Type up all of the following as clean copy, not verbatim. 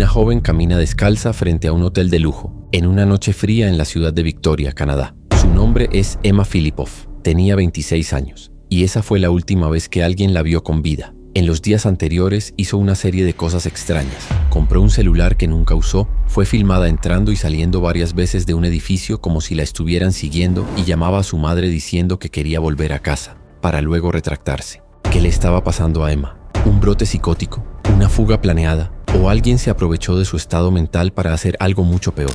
joven camina descalza frente a un hotel de lujo, en una noche fría en la ciudad de Victoria, Canadá. Su nombre es Emma Filipoff. Tenía 26 años, y esa fue la última vez que alguien la vio con vida. En los días anteriores hizo una serie de cosas extrañas. Compró un celular que nunca usó, fue filmada entrando y saliendo varias veces de un edificio como si la estuvieran siguiendo y llamaba a su madre diciendo que quería volver a casa, para luego retractarse. ¿Qué le estaba pasando a Emma? ¿Un brote psicótico? ¿Una fuga planeada? ¿O alguien se aprovechó de su estado mental para hacer algo mucho peor?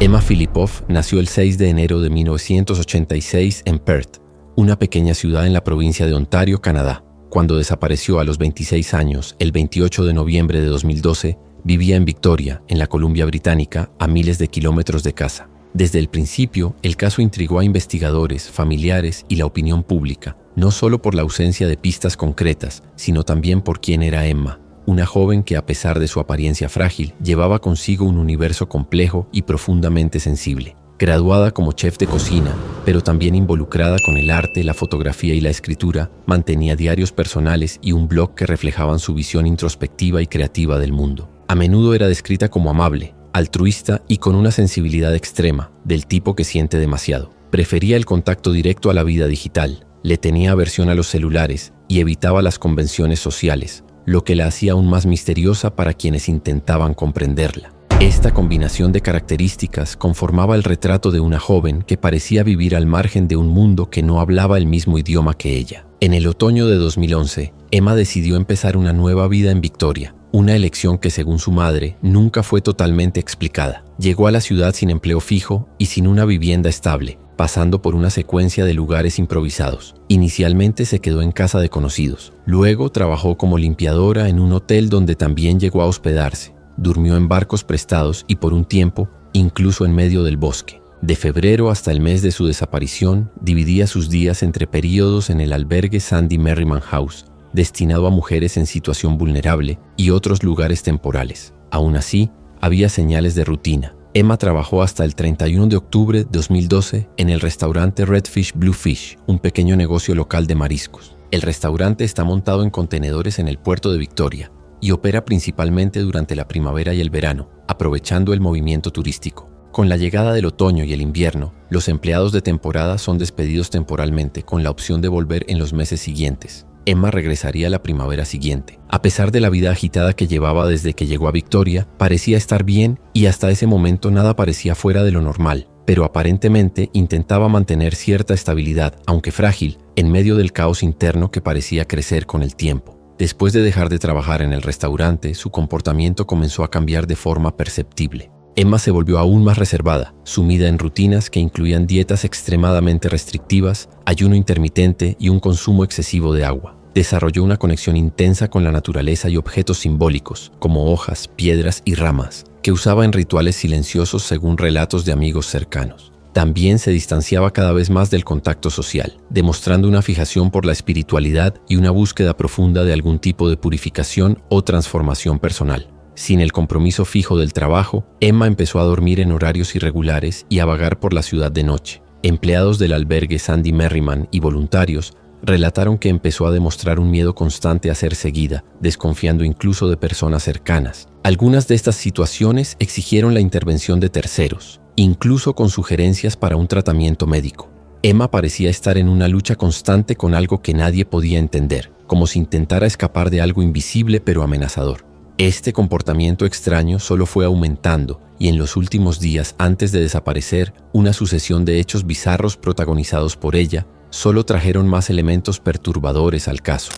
Emma Filipoff nació el 6 de enero de 1986 en Perth, una pequeña ciudad en la provincia de Ontario, Canadá. Cuando desapareció a los 26 años, el 28 de noviembre de 2012, vivía en Victoria, en la Columbia Británica, a miles de kilómetros de casa. Desde el principio, el caso intrigó a investigadores, familiares y la opinión pública, no solo por la ausencia de pistas concretas, sino también por quién era Emma. Una joven que, a pesar de su apariencia frágil, llevaba consigo un universo complejo y profundamente sensible. Graduada como chef de cocina, pero también involucrada con el arte, la fotografía y la escritura, mantenía diarios personales y un blog que reflejaban su visión introspectiva y creativa del mundo. A menudo era descrita como amable, altruista y con una sensibilidad extrema, del tipo que siente demasiado. Prefería el contacto directo a la vida digital, le tenía aversión a los celulares y evitaba las convenciones sociales, lo que la hacía aún más misteriosa para quienes intentaban comprenderla. Esta combinación de características conformaba el retrato de una joven que parecía vivir al margen de un mundo que no hablaba el mismo idioma que ella. En el otoño de 2011, Emma decidió empezar una nueva vida en Victoria, una elección que, según su madre, nunca fue totalmente explicada. Llegó a la ciudad sin empleo fijo y sin una vivienda estable, pasando por una secuencia de lugares improvisados. Inicialmente se quedó en casa de conocidos. Luego trabajó como limpiadora en un hotel donde también llegó a hospedarse. Durmió en barcos prestados y por un tiempo, incluso en medio del bosque. De febrero hasta el mes de su desaparición, dividía sus días entre períodos en el albergue Sandy Merriman House, destinado a mujeres en situación vulnerable, y otros lugares temporales. Aún así, había señales de rutina. Emma trabajó hasta el 31 de octubre de 2012 en el restaurante Redfish Bluefish, un pequeño negocio local de mariscos. El restaurante está montado en contenedores en el puerto de Victoria y opera principalmente durante la primavera y el verano, aprovechando el movimiento turístico. Con la llegada del otoño y el invierno, los empleados de temporada son despedidos temporalmente con la opción de volver en los meses siguientes. Emma regresaría la primavera siguiente. A pesar de la vida agitada que llevaba desde que llegó a Victoria, parecía estar bien y hasta ese momento nada parecía fuera de lo normal, pero aparentemente intentaba mantener cierta estabilidad, aunque frágil, en medio del caos interno que parecía crecer con el tiempo. Después de dejar de trabajar en el restaurante, su comportamiento comenzó a cambiar de forma perceptible. Emma se volvió aún más reservada, sumida en rutinas que incluían dietas extremadamente restrictivas, ayuno intermitente y un consumo excesivo de agua. Desarrolló una conexión intensa con la naturaleza y objetos simbólicos, como hojas, piedras y ramas, que usaba en rituales silenciosos según relatos de amigos cercanos. También se distanciaba cada vez más del contacto social, demostrando una fijación por la espiritualidad y una búsqueda profunda de algún tipo de purificación o transformación personal. Sin el compromiso fijo del trabajo, Emma empezó a dormir en horarios irregulares y a vagar por la ciudad de noche. Empleados del albergue Sandy Merriman y voluntarios relataron que empezó a demostrar un miedo constante a ser seguida, desconfiando incluso de personas cercanas. Algunas de estas situaciones exigieron la intervención de terceros, incluso con sugerencias para un tratamiento médico. Emma parecía estar en una lucha constante con algo que nadie podía entender, como si intentara escapar de algo invisible pero amenazador. Este comportamiento extraño solo fue aumentando y en los últimos días antes de desaparecer, una sucesión de hechos bizarros protagonizados por ella solo trajeron más elementos perturbadores al caso.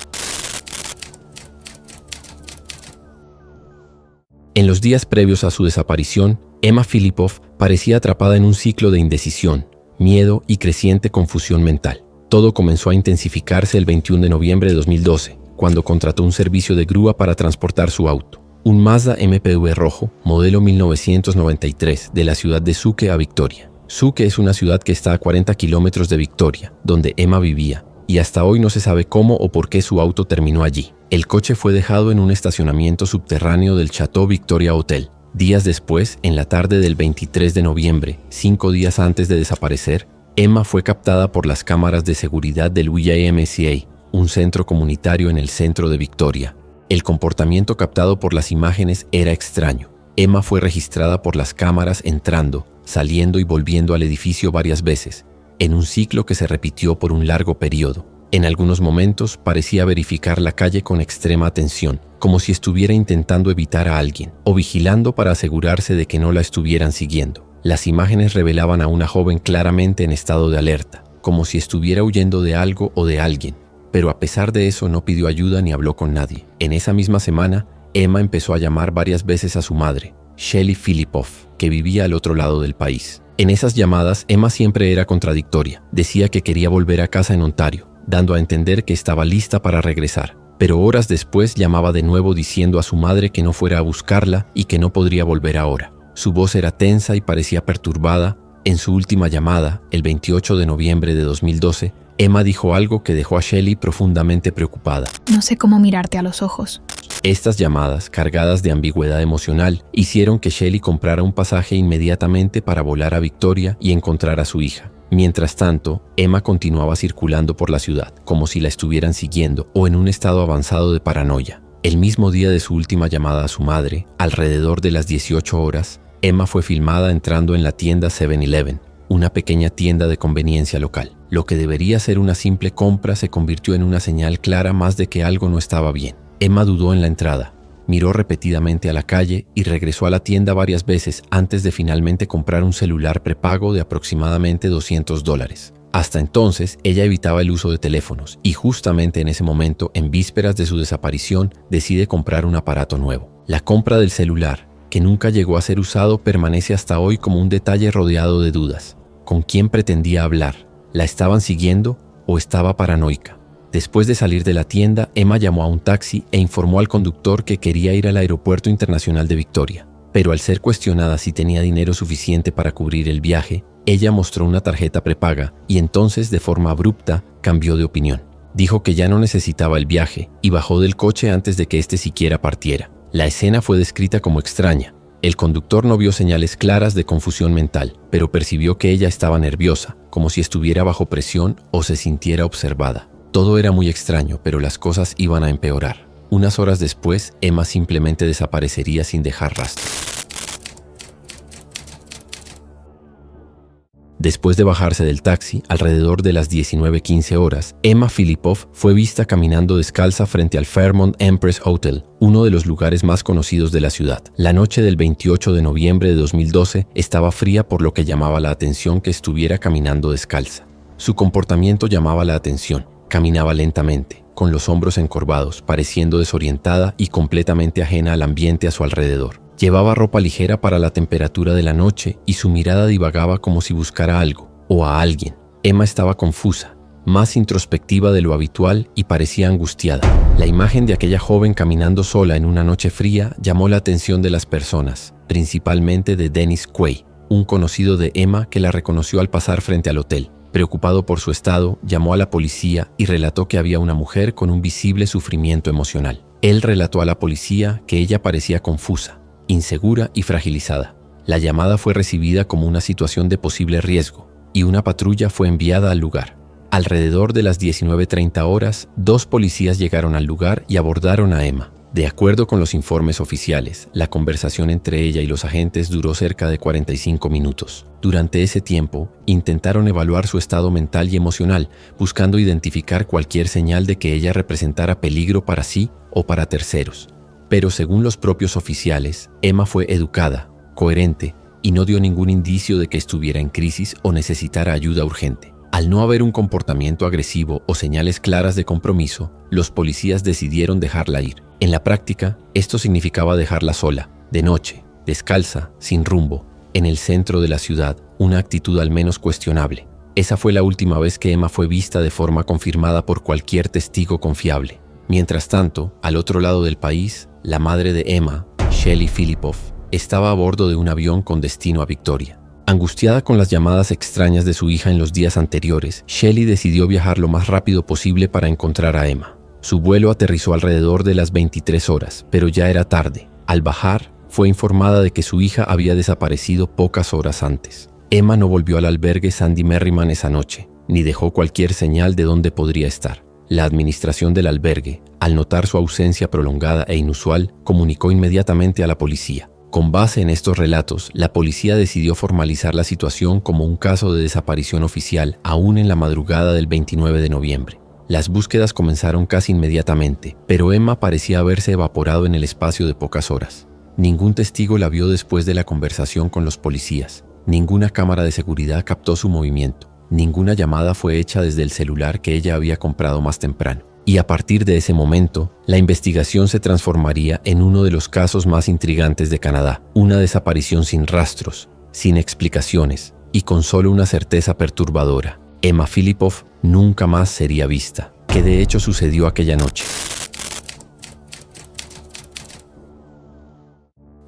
En los días previos a su desaparición, Emma Filipoff parecía atrapada en un ciclo de indecisión, miedo y creciente confusión mental. Todo comenzó a intensificarse el 21 de noviembre de 2012, cuando contrató un servicio de grúa para transportar su auto, un Mazda MPV rojo, modelo 1993, de la ciudad de Suque a Victoria. Suque es una ciudad que está a 40 kilómetros de Victoria, donde Emma vivía, y hasta hoy no se sabe cómo o por qué su auto terminó allí. El coche fue dejado en un estacionamiento subterráneo del Chateau Victoria Hotel. Días después, en la tarde del 23 de noviembre, 5 días antes de desaparecer, Emma fue captada por las cámaras de seguridad del YMCA, un centro comunitario en el centro de Victoria. El comportamiento captado por las imágenes era extraño. Emma fue registrada por las cámaras entrando, saliendo y volviendo al edificio varias veces, en un ciclo que se repitió por un largo periodo. En algunos momentos parecía verificar la calle con extrema atención, como si estuviera intentando evitar a alguien, o vigilando para asegurarse de que no la estuvieran siguiendo. Las imágenes revelaban a una joven claramente en estado de alerta, como si estuviera huyendo de algo o de alguien, pero a pesar de eso no pidió ayuda ni habló con nadie. En esa misma semana, Emma empezó a llamar varias veces a su madre, Shelly Philippoff, que vivía al otro lado del país. En esas llamadas, Emma siempre era contradictoria. Decía que quería volver a casa en Ontario, dando a entender que estaba lista para regresar. Pero horas después llamaba de nuevo diciendo a su madre que no fuera a buscarla y que no podría volver ahora. Su voz era tensa y parecía perturbada. En su última llamada, el 28 de noviembre de 2012, Emma dijo algo que dejó a Shelly profundamente preocupada. No sé cómo mirarte a los ojos. Estas llamadas, cargadas de ambigüedad emocional, hicieron que Shelly comprara un pasaje inmediatamente para volar a Victoria y encontrar a su hija. Mientras tanto, Emma continuaba circulando por la ciudad, como si la estuvieran siguiendo o en un estado avanzado de paranoia. El mismo día de su última llamada a su madre, alrededor de las 18 horas, Emma fue filmada entrando en la tienda 7-Eleven, una pequeña tienda de conveniencia local. Lo que debería ser una simple compra se convirtió en una señal clara más de que algo no estaba bien. Emma dudó en la entrada, miró repetidamente a la calle y regresó a la tienda varias veces antes de finalmente comprar un celular prepago de aproximadamente $200. Hasta entonces, ella evitaba el uso de teléfonos y justamente en ese momento, en vísperas de su desaparición, decide comprar un aparato nuevo. La compra del celular, que nunca llegó a ser usado, permanece hasta hoy como un detalle rodeado de dudas. ¿Con quién pretendía hablar? ¿La estaban siguiendo o estaba paranoica? Después de salir de la tienda, Emma llamó a un taxi e informó al conductor que quería ir al Aeropuerto Internacional de Victoria. Pero al ser cuestionada si tenía dinero suficiente para cubrir el viaje, ella mostró una tarjeta prepaga y entonces, de forma abrupta, cambió de opinión. Dijo que ya no necesitaba el viaje y bajó del coche antes de que éste siquiera partiera. La escena fue descrita como extraña. El conductor no vio señales claras de confusión mental, pero percibió que ella estaba nerviosa, como si estuviera bajo presión o se sintiera observada. Todo era muy extraño, pero las cosas iban a empeorar. Unas horas después, Emma simplemente desaparecería sin dejar rastro. Después de bajarse del taxi, alrededor de las 19:15 horas, Emma Philippoff fue vista caminando descalza frente al Fairmont Empress Hotel, uno de los lugares más conocidos de la ciudad. La noche del 28 de noviembre de 2012 estaba fría, por lo que llamaba la atención que estuviera caminando descalza. Su comportamiento llamaba la atención. Caminaba lentamente, con los hombros encorvados, pareciendo desorientada y completamente ajena al ambiente a su alrededor. Llevaba ropa ligera para la temperatura de la noche y su mirada divagaba como si buscara algo o a alguien. Emma estaba confusa, más introspectiva de lo habitual y parecía angustiada. La imagen de aquella joven caminando sola en una noche fría llamó la atención de las personas, principalmente de Dennis Quay, un conocido de Emma que la reconoció al pasar frente al hotel. Preocupado por su estado, llamó a la policía y relató que había una mujer con un visible sufrimiento emocional. Él relató a la policía que ella parecía confusa, insegura y fragilizada. La llamada fue recibida como una situación de posible riesgo y una patrulla fue enviada al lugar. Alrededor de las 19:30 horas, 2 policías llegaron al lugar y abordaron a Emma. De acuerdo con los informes oficiales, la conversación entre ella y los agentes duró cerca de 45 minutos. Durante ese tiempo, intentaron evaluar su estado mental y emocional, buscando identificar cualquier señal de que ella representara peligro para sí o para terceros. Pero según los propios oficiales, Emma fue educada, coherente y no dio ningún indicio de que estuviera en crisis o necesitara ayuda urgente. Al no haber un comportamiento agresivo o señales claras de compromiso, los policías decidieron dejarla ir. En la práctica, esto significaba dejarla sola, de noche, descalza, sin rumbo, en el centro de la ciudad, una actitud al menos cuestionable. Esa fue la última vez que Emma fue vista de forma confirmada por cualquier testigo confiable. Mientras tanto, al otro lado del país, la madre de Emma, Shelly Philippoff, estaba a bordo de un avión con destino a Victoria. Angustiada con las llamadas extrañas de su hija en los días anteriores, Shelly decidió viajar lo más rápido posible para encontrar a Emma. Su vuelo aterrizó alrededor de las 23 horas, pero ya era tarde. Al bajar, fue informada de que su hija había desaparecido pocas horas antes. Emma no volvió al albergue Sandy Merriman esa noche, ni dejó cualquier señal de dónde podría estar. La administración del albergue, al notar su ausencia prolongada e inusual, comunicó inmediatamente a la policía. Con base en estos relatos, la policía decidió formalizar la situación como un caso de desaparición oficial aún en la madrugada del 29 de noviembre. Las búsquedas comenzaron casi inmediatamente, pero Emma parecía haberse evaporado en el espacio de pocas horas. Ningún testigo la vio después de la conversación con los policías. Ninguna cámara de seguridad captó su movimiento. Ninguna llamada fue hecha desde el celular que ella había comprado más temprano. Y a partir de ese momento, la investigación se transformaría en uno de los casos más intrigantes de Canadá. Una desaparición sin rastros, sin explicaciones y con solo una certeza perturbadora. Emma Filipov nunca más sería vista. ¿Qué de hecho sucedió aquella noche?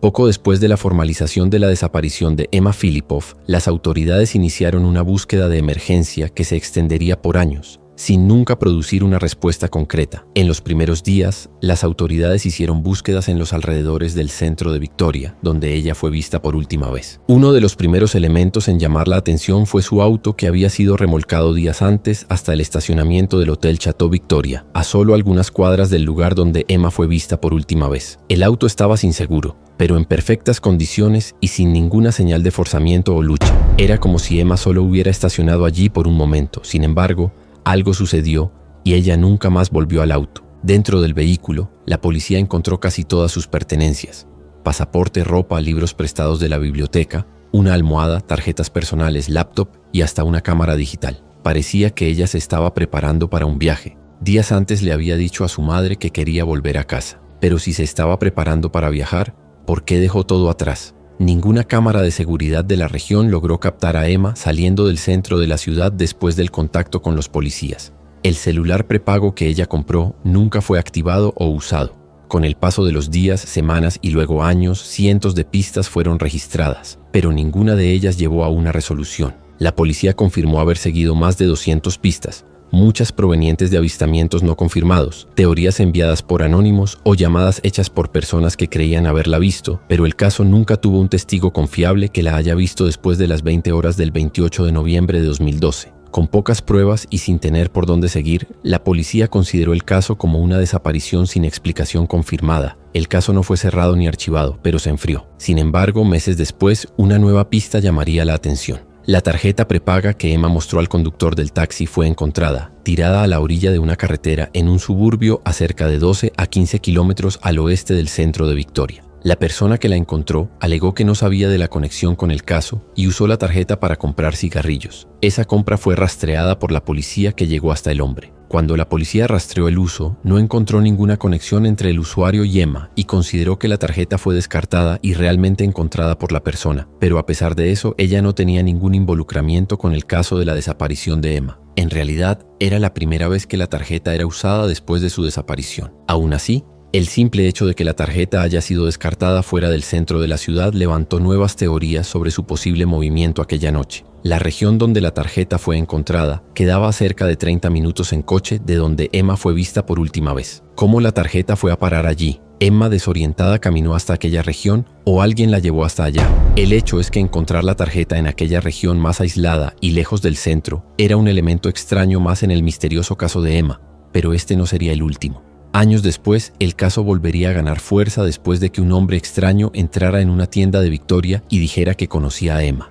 Poco después de la formalización de la desaparición de Emma Filipov, las autoridades iniciaron una búsqueda de emergencia que se extendería por años, sin nunca producir una respuesta concreta. En los primeros días, las autoridades hicieron búsquedas en los alrededores del centro de Victoria, donde ella fue vista por última vez. Uno de los primeros elementos en llamar la atención fue su auto, que había sido remolcado días antes hasta el estacionamiento del Hotel Chateau Victoria, a solo algunas cuadras del lugar donde Emma fue vista por última vez. El auto estaba sin seguro, pero en perfectas condiciones y sin ninguna señal de forzamiento o lucha. Era como si Emma solo hubiera estacionado allí por un momento. Sin embargo, algo sucedió y ella nunca más volvió al auto. Dentro del vehículo, la policía encontró casi todas sus pertenencias: pasaporte, ropa, libros prestados de la biblioteca, una almohada, tarjetas personales, laptop y hasta una cámara digital. Parecía que ella se estaba preparando para un viaje. Días antes le había dicho a su madre que quería volver a casa. Pero si se estaba preparando para viajar, ¿por qué dejó todo atrás? Ninguna cámara de seguridad de la región logró captar a Emma saliendo del centro de la ciudad después del contacto con los policías. El celular prepago que ella compró nunca fue activado o usado. Con el paso de los días, semanas y luego años, cientos de pistas fueron registradas, pero ninguna de ellas llevó a una resolución. La policía confirmó haber seguido más de 200 pistas, muchas provenientes de avistamientos no confirmados, teorías enviadas por anónimos o llamadas hechas por personas que creían haberla visto, pero el caso nunca tuvo un testigo confiable que la haya visto después de las 20 horas del 28 de noviembre de 2012. Con pocas pruebas y sin tener por dónde seguir, la policía consideró el caso como una desaparición sin explicación confirmada. El caso no fue cerrado ni archivado, pero se enfrió. Sin embargo, meses después, una nueva pista llamaría la atención. La tarjeta prepaga que Emma mostró al conductor del taxi fue encontrada, tirada a la orilla de una carretera en un suburbio a cerca de 12 a 15 kilómetros al oeste del centro de Victoria. La persona que la encontró alegó que no sabía de la conexión con el caso y usó la tarjeta para comprar cigarrillos. Esa compra fue rastreada por la policía, que llegó hasta el hombre. Cuando la policía rastreó el uso, no encontró ninguna conexión entre el usuario y Emma y consideró que la tarjeta fue descartada y realmente encontrada por la persona. Pero a pesar de eso, ella no tenía ningún involucramiento con el caso de la desaparición de Emma. En realidad, era la primera vez que la tarjeta era usada después de su desaparición. Aún así, el simple hecho de que la tarjeta haya sido descartada fuera del centro de la ciudad levantó nuevas teorías sobre su posible movimiento aquella noche. La región donde la tarjeta fue encontrada quedaba a cerca de 30 minutos en coche de donde Emma fue vista por última vez. ¿Cómo la tarjeta fue a parar allí? ¿Emma desorientada caminó hasta aquella región o alguien la llevó hasta allá? El hecho es que encontrar la tarjeta en aquella región más aislada y lejos del centro era un elemento extraño más en el misterioso caso de Emma, pero este no sería el último. Años después, el caso volvería a ganar fuerza después de que un hombre extraño entrara en una tienda de Victoria y dijera que conocía a Emma.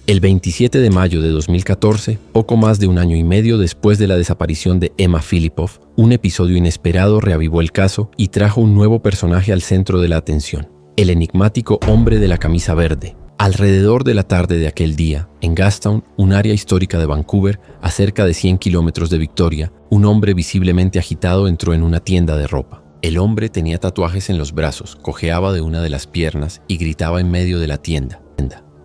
El 27 de mayo de 2014, poco más de un año y medio después de la desaparición de Emma Filipov, un episodio inesperado reavivó el caso y trajo un nuevo personaje al centro de la atención: el enigmático hombre de la camisa verde. Alrededor de la tarde de aquel día, en Gastown, un área histórica de Vancouver, a cerca de 100 kilómetros de Victoria, un hombre visiblemente agitado entró en una tienda de ropa. El hombre tenía tatuajes en los brazos, cojeaba de una de las piernas y gritaba en medio de la tienda.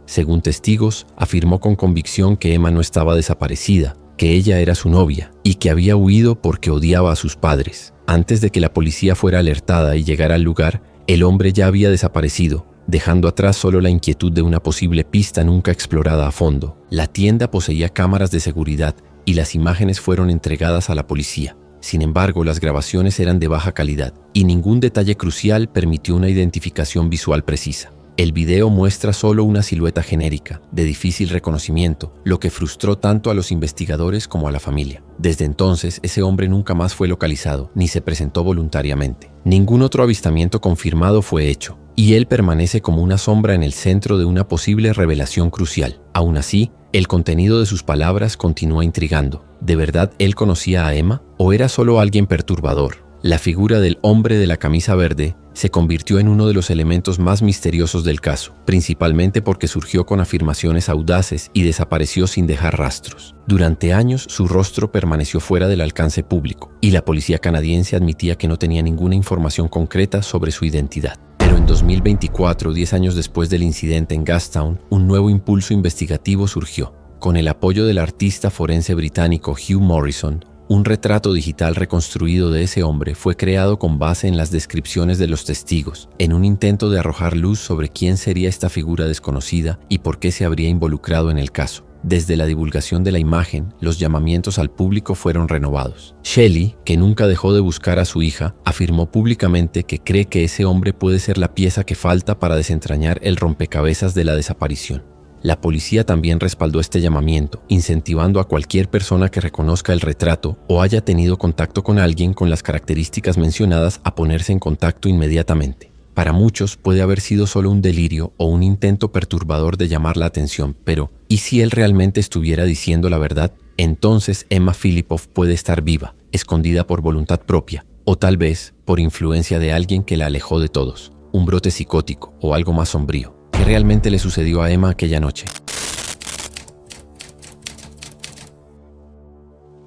Según testigos, afirmó con convicción que Emma no estaba desaparecida, que ella era su novia y que había huido porque odiaba a sus padres. Antes de que la policía fuera alertada y llegara al lugar, el hombre ya había desaparecido, dejando atrás solo la inquietud de una posible pista nunca explorada a fondo. La tienda poseía cámaras de seguridad y las imágenes fueron entregadas a la policía. Sin embargo, las grabaciones eran de baja calidad y ningún detalle crucial permitió una identificación visual precisa. El video muestra solo una silueta genérica, de difícil reconocimiento, lo que frustró tanto a los investigadores como a la familia. Desde entonces, ese hombre nunca más fue localizado, ni se presentó voluntariamente. Ningún otro avistamiento confirmado fue hecho, y él permanece como una sombra en el centro de una posible revelación crucial. Aún así, el contenido de sus palabras continúa intrigando. ¿De verdad él conocía a Emma? ¿O era solo alguien perturbador? La figura del hombre de la camisa verde se convirtió en uno de los elementos más misteriosos del caso, principalmente porque surgió con afirmaciones audaces y desapareció sin dejar rastros. Durante años, su rostro permaneció fuera del alcance público, y la policía canadiense admitía que no tenía ninguna información concreta sobre su identidad. Pero en 2024, 10 años después del incidente en Gastown, un nuevo impulso investigativo surgió. Con el apoyo del artista forense británico Hugh Morrison, un retrato digital reconstruido de ese hombre fue creado con base en las descripciones de los testigos, en un intento de arrojar luz sobre quién sería esta figura desconocida y por qué se habría involucrado en el caso. Desde la divulgación de la imagen, los llamamientos al público fueron renovados. Shelley, que nunca dejó de buscar a su hija, afirmó públicamente que cree que ese hombre puede ser la pieza que falta para desentrañar el rompecabezas de la desaparición. La policía también respaldó este llamamiento, incentivando a cualquier persona que reconozca el retrato o haya tenido contacto con alguien con las características mencionadas a ponerse en contacto inmediatamente. Para muchos puede haber sido solo un delirio o un intento perturbador de llamar la atención, pero ¿y si él realmente estuviera diciendo la verdad? Entonces Emma Filipov puede estar viva, escondida por voluntad propia, o tal vez por influencia de alguien que la alejó de todos, un brote psicótico o algo más sombrío. ¿Qué realmente le sucedió a Emma aquella noche?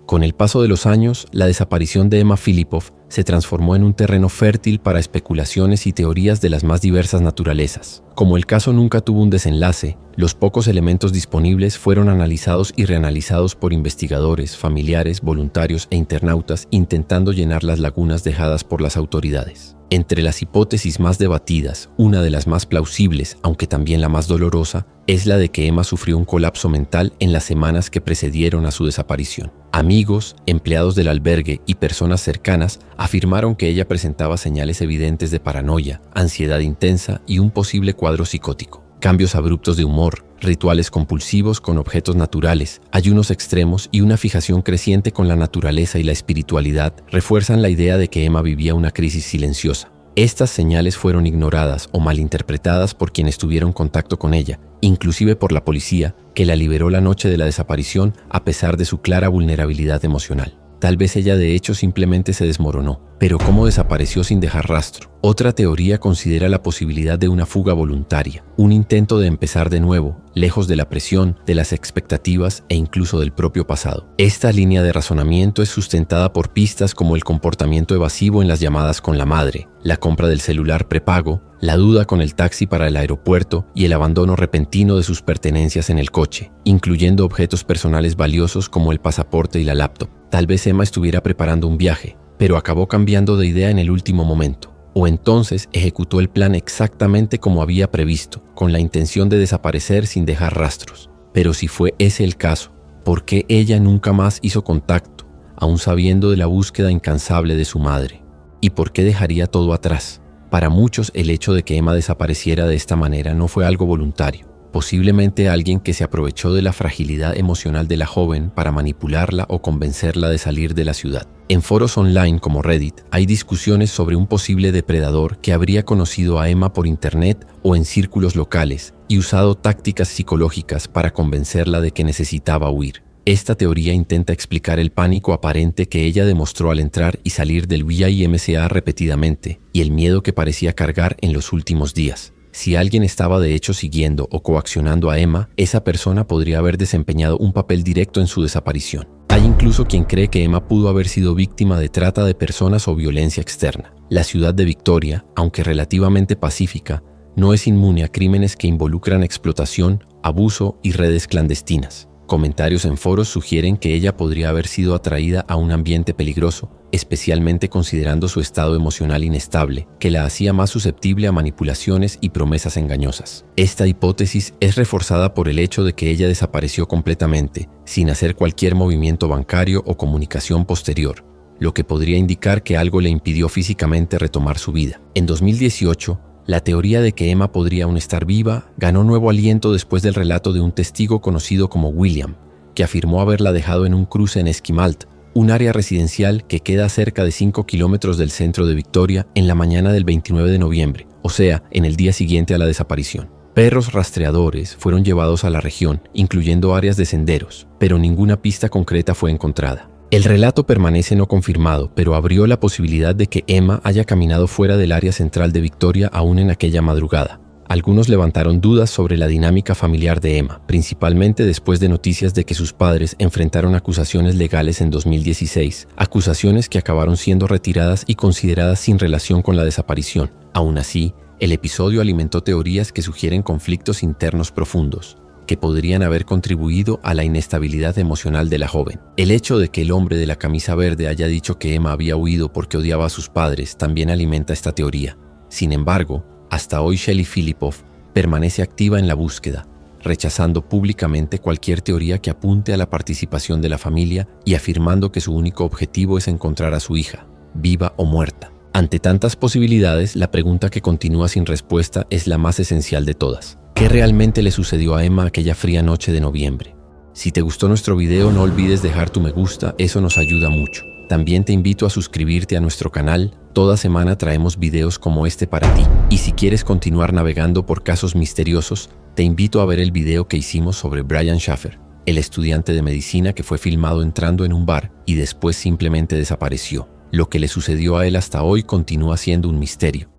Con el paso de los años, la desaparición de Emma Filipov se transformó en un terreno fértil para especulaciones y teorías de las más diversas naturalezas. Como el caso nunca tuvo un desenlace, los pocos elementos disponibles fueron analizados y reanalizados por investigadores, familiares, voluntarios e internautas intentando llenar las lagunas dejadas por las autoridades. Entre las hipótesis más debatidas, una de las más plausibles, aunque también la más dolorosa, es la de que Emma sufrió un colapso mental en las semanas que precedieron a su desaparición. Amigos, empleados del albergue y personas cercanas afirmaron que ella presentaba señales evidentes de paranoia, ansiedad intensa y un posible cuadro psicótico. Cambios abruptos de humor, rituales compulsivos con objetos naturales, ayunos extremos y una fijación creciente con la naturaleza y la espiritualidad refuerzan la idea de que Emma vivía una crisis silenciosa. Estas señales fueron ignoradas o malinterpretadas por quienes tuvieron contacto con ella, inclusive por la policía, que la liberó la noche de la desaparición a pesar de su clara vulnerabilidad emocional. Tal vez ella de hecho simplemente se desmoronó. Pero ¿cómo desapareció sin dejar rastro? Otra teoría considera la posibilidad de una fuga voluntaria, un intento de empezar de nuevo, lejos de la presión, de las expectativas e incluso del propio pasado. Esta línea de razonamiento es sustentada por pistas como el comportamiento evasivo en las llamadas con la madre, la compra del celular prepago, la duda con el taxi para el aeropuerto y el abandono repentino de sus pertenencias en el coche, incluyendo objetos personales valiosos como el pasaporte y la laptop. Tal vez Emma estuviera preparando un viaje, pero acabó cambiando de idea en el último momento. O entonces ejecutó el plan exactamente como había previsto, con la intención de desaparecer sin dejar rastros. Pero si fue ese el caso, ¿por qué ella nunca más hizo contacto, aún sabiendo de la búsqueda incansable de su madre? ¿Y por qué dejaría todo atrás? Para muchos, el hecho de que Emma desapareciera de esta manera no fue algo voluntario. Posiblemente alguien que se aprovechó de la fragilidad emocional de la joven para manipularla o convencerla de salir de la ciudad. En foros online como Reddit hay discusiones sobre un posible depredador que habría conocido a Emma por internet o en círculos locales y usado tácticas psicológicas para convencerla de que necesitaba huir. Esta teoría intenta explicar el pánico aparente que ella demostró al entrar y salir del YMCA repetidamente y el miedo que parecía cargar en los últimos días. Si alguien estaba de hecho siguiendo o coaccionando a Emma, esa persona podría haber desempeñado un papel directo en su desaparición. Hay incluso quien cree que Emma pudo haber sido víctima de trata de personas o violencia externa. La ciudad de Victoria, aunque relativamente pacífica, no es inmune a crímenes que involucran explotación, abuso y redes clandestinas. Comentarios en foros sugieren que ella podría haber sido atraída a un ambiente peligroso, especialmente considerando su estado emocional inestable, que la hacía más susceptible a manipulaciones y promesas engañosas. Esta hipótesis es reforzada por el hecho de que ella desapareció completamente, sin hacer cualquier movimiento bancario o comunicación posterior, lo que podría indicar que algo le impidió físicamente retomar su vida. En 2018, La teoría de que Emma podría aún estar viva ganó nuevo aliento después del relato de un testigo conocido como William, que afirmó haberla dejado en un cruce en Esquimalt, un área residencial que queda a cerca de 5 kilómetros del centro de Victoria en la mañana del 29 de noviembre, o sea, en el día siguiente a la desaparición. Perros rastreadores fueron llevados a la región, incluyendo áreas de senderos, pero ninguna pista concreta fue encontrada. El relato permanece no confirmado, pero abrió la posibilidad de que Emma haya caminado fuera del área central de Victoria aún en aquella madrugada. Algunos levantaron dudas sobre la dinámica familiar de Emma, principalmente después de noticias de que sus padres enfrentaron acusaciones legales en 2016, acusaciones que acabaron siendo retiradas y consideradas sin relación con la desaparición. Aún así, el episodio alimentó teorías que sugieren conflictos internos profundos, que podrían haber contribuido a la inestabilidad emocional de la joven. El hecho de que el hombre de la camisa verde haya dicho que Emma había huido porque odiaba a sus padres también alimenta esta teoría. Sin embargo, hasta hoy Shelley Filipov permanece activa en la búsqueda, rechazando públicamente cualquier teoría que apunte a la participación de la familia y afirmando que su único objetivo es encontrar a su hija, viva o muerta. Ante tantas posibilidades, la pregunta que continúa sin respuesta es la más esencial de todas. ¿Qué realmente le sucedió a Emma aquella fría noche de noviembre? Si te gustó nuestro video, no olvides dejar tu me gusta, eso nos ayuda mucho. También te invito a suscribirte a nuestro canal, toda semana traemos videos como este para ti. Y si quieres continuar navegando por casos misteriosos, te invito a ver el video que hicimos sobre Brian Schaffer, el estudiante de medicina que fue filmado entrando en un bar y después simplemente desapareció. Lo que le sucedió a él hasta hoy continúa siendo un misterio.